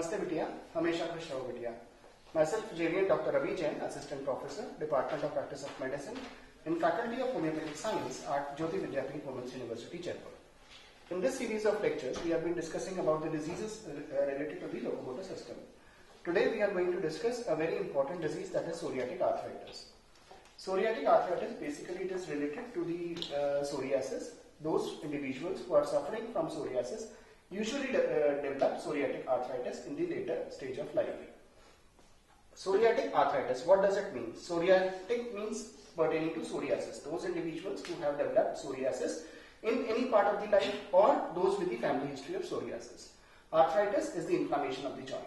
Namaste Bitia, Hamesha Khush Raho Bitia. Myself, Javian Dr. Ravi Jain, Assistant Professor, Department of Practice of Medicine, in Faculty of Homeopathic Science at Jyoti Vidyapeeth Women's University, Jaipur. In this series of lectures, we have been discussing about the diseases related to the locomotor system. Today, we are going to discuss a very important disease, that is psoriatic arthritis. Psoriatic arthritis, basically it is related to the psoriasis. Those individuals who are suffering from psoriasis usually develop psoriatic arthritis in the later stage of life. Psoriatic arthritis, what does it mean? Psoriatic means pertaining to psoriasis. Those individuals who have developed psoriasis in any part of the life or those with the family history of psoriasis. Arthritis is the inflammation of the joint.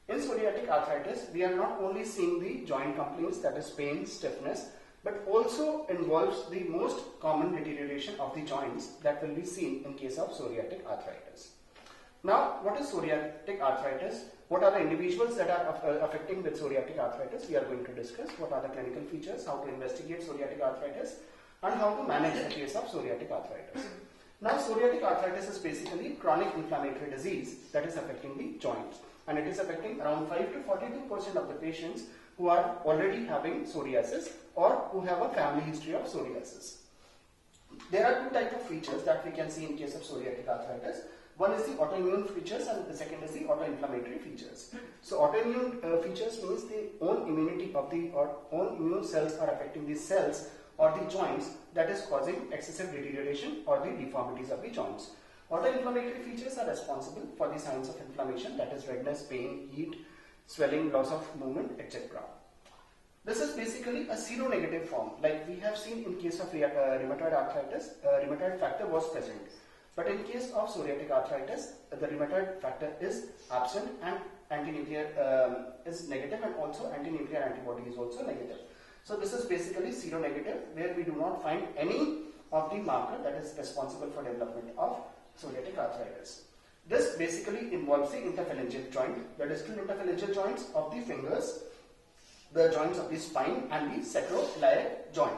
In psoriatic arthritis, we are not only seeing the joint complaints, that is pain, stiffness, but also involves the most common deterioration of the joints that will be seen in case of psoriatic arthritis. Now, what is psoriatic arthritis? What are the individuals that are affecting with psoriatic arthritis? We are going to discuss what are the clinical features, how to investigate psoriatic arthritis, and how to manage the case of psoriatic arthritis. Now, psoriatic arthritis is basically chronic inflammatory disease that is affecting the joints, and it is affecting around 5 to 42% of the patients who are already having psoriasis or who have a family history of psoriasis. There are two types of features that we can see in case of psoriatic arthritis. One is the autoimmune features and the second is the autoinflammatory features. So autoimmune features means the own immunity of the own immune cells are affecting the cells or the joints that is causing excessive deterioration or the deformities of the joints. Autoinflammatory features are responsible for the signs of inflammation, that is redness, pain, heat, swelling, loss of movement, etc. This is basically a seronegative form. Like we have seen in case of rheumatoid arthritis, rheumatoid factor was present. But in case of psoriatic arthritis, the rheumatoid factor is absent and anti-nuclear is negative, and also anti-nuclear antibody is also negative. So this is basically seronegative, where we do not find any of the marker that is responsible for development of psoriatic arthritis. This basically involves the interphalangeal joint, the distal interphalangeal joints of the fingers, the joints of the spine, and the sacroiliac joint.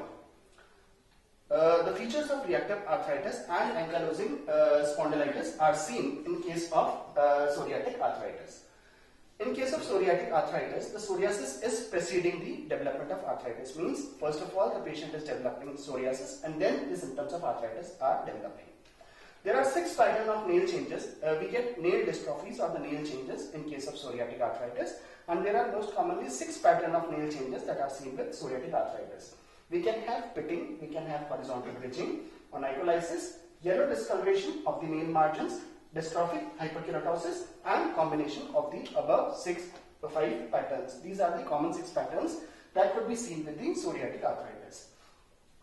The features of reactive arthritis and ankylosing spondylitis are seen in case of psoriatic arthritis. In case of psoriatic arthritis, the psoriasis is preceding the development of arthritis. Means, first of all, the patient is developing psoriasis and then the symptoms of arthritis are developing. There are 6 patterns of nail changes. We get nail dystrophies or the nail changes in case of psoriatic arthritis, and there are most commonly 6 patterns of nail changes that are seen with psoriatic arthritis. We can have pitting, we can have horizontal ridging, onycholysis, yellow discoloration of the nail margins, dystrophic hyperkeratosis, and combination of the above 5 patterns. These are the common 6 patterns that could be seen with the psoriatic arthritis.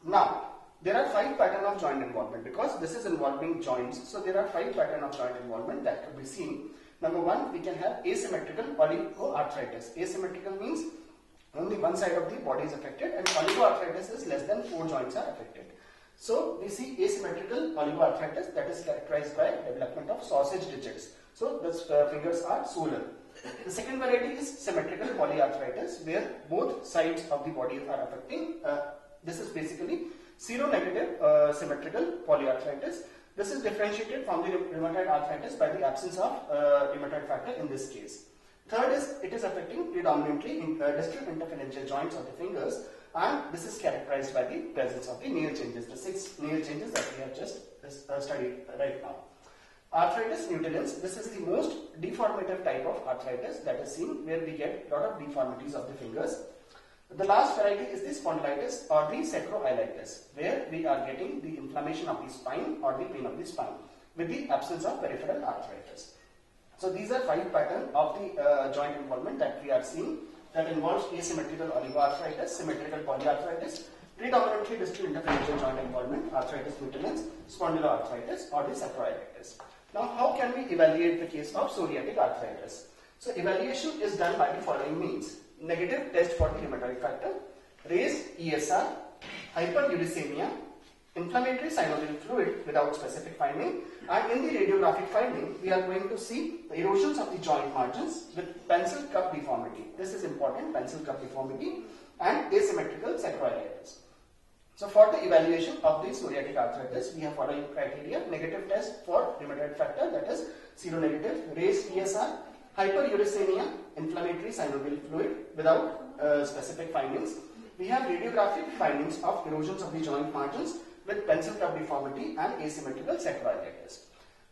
Now, there are 5 patterns of joint involvement because this is involving joints. So there are 5 patterns of joint involvement that could be seen. Number 1, we can have asymmetrical oligoarthritis. Asymmetrical means only one side of the body is affected, and oligoarthritis is less than 4 joints are affected. So we see asymmetrical oligoarthritis that is characterized by development of sausage digits. So the fingers are swollen. The second variety is symmetrical polyarthritis, where both sides of the body are affecting. This is basically seronegative symmetrical polyarthritis. This is differentiated from the rheumatoid arthritis by the absence of rheumatoid factor in this case. Third is, it is affecting predominantly in distal interphalangeal joints of the fingers, and this is characterized by the presence of the nail changes, the 6 nail changes that we have just studied right now. Arthritis nutulens, this is the most deformative type of arthritis that is seen, where we get a lot of deformities of the fingers. The last variety is the spondylitis or the sacroiliitis, where we are getting the inflammation of the spine or the pain of the spine with the absence of peripheral arthritis. So these are 5 patterns of the joint involvement that we are seeing, that involves asymmetrical oligoarthritis, symmetrical polyarthritis, predominantly distal interphalangeal joint involvement, arthritis nutulens, spondyloarthritis, or the sacroiliitis. Now, how can we evaluate the case of psoriatic arthritis? So evaluation is done by the following means: negative test for the rheumatoid factor, raised ESR, hyperuricemia, inflammatory synovial fluid without specific finding, and in the radiographic finding, we are going to see the erosions of the joint margins with pencil cup deformity. This is important, pencil cup deformity, and asymmetrical sacroiliitis. So for the evaluation of the psoriatic arthritis, we have following criteria: negative test for rheumatoid factor, that is seronegative, raised ESR, hyperuricemia, inflammatory synovial fluid without specific findings. We have radiographic findings of erosions of the joint margins with pencil cup deformity and asymmetrical sacroiliitis.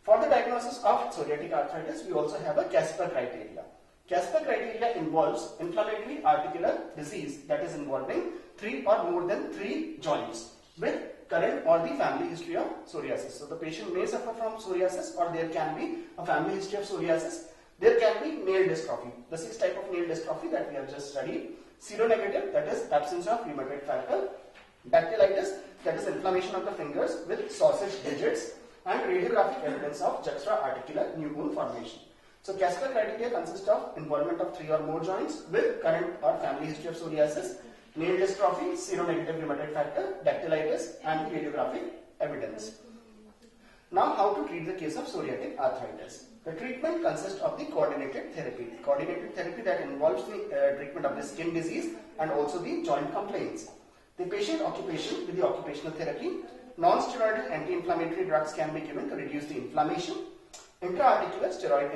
For the diagnosis of psoriatic arthritis, we also have a Casper criteria. Casper criteria involves inflammatory articular disease that is involving 3 or more than 3 joints with current or the family history of psoriasis. So the patient may suffer from psoriasis, or there can be a family history of psoriasis. There can be nail dystrophy, the 6 type of nail dystrophy that we have just studied. Seronegative, that is absence of rheumatoid factor. Dactylitis, that is inflammation of the fingers with sausage digits, and radiographic evidence of juxta-articular new bone formation. So Casper criteria consists of involvement of 3 or more joints with current or family history of psoriasis, nail dystrophy, seronegative rheumatoid factor, dactylitis, and radiographic evidence. Now, how to treat the case of psoriatic arthritis? The treatment consists of the coordinated therapy. Coordinated therapy that involves the treatment of the skin disease and also the joint complaints. The patient occupation with the occupational therapy. Non-steroidal anti-inflammatory drugs can be given to reduce the inflammation. Intra-articular steroid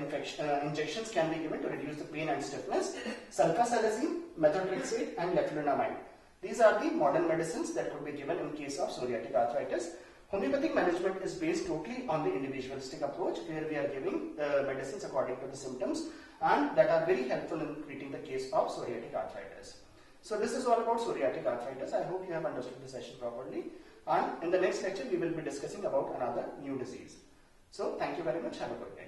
injections can be given to reduce the pain and stiffness. Sulfasalazine, methotrexate, and leflunomide. These are the modern medicines that could be given in case of psoriatic arthritis. Homeopathic management is based totally on the individualistic approach, where we are giving medicines according to the symptoms, and that are very helpful in treating the case of psoriatic arthritis. So this is all about psoriatic arthritis. I hope you have understood the session properly. And in the next lecture, we will be discussing about another new disease. So thank you very much. Have a good day.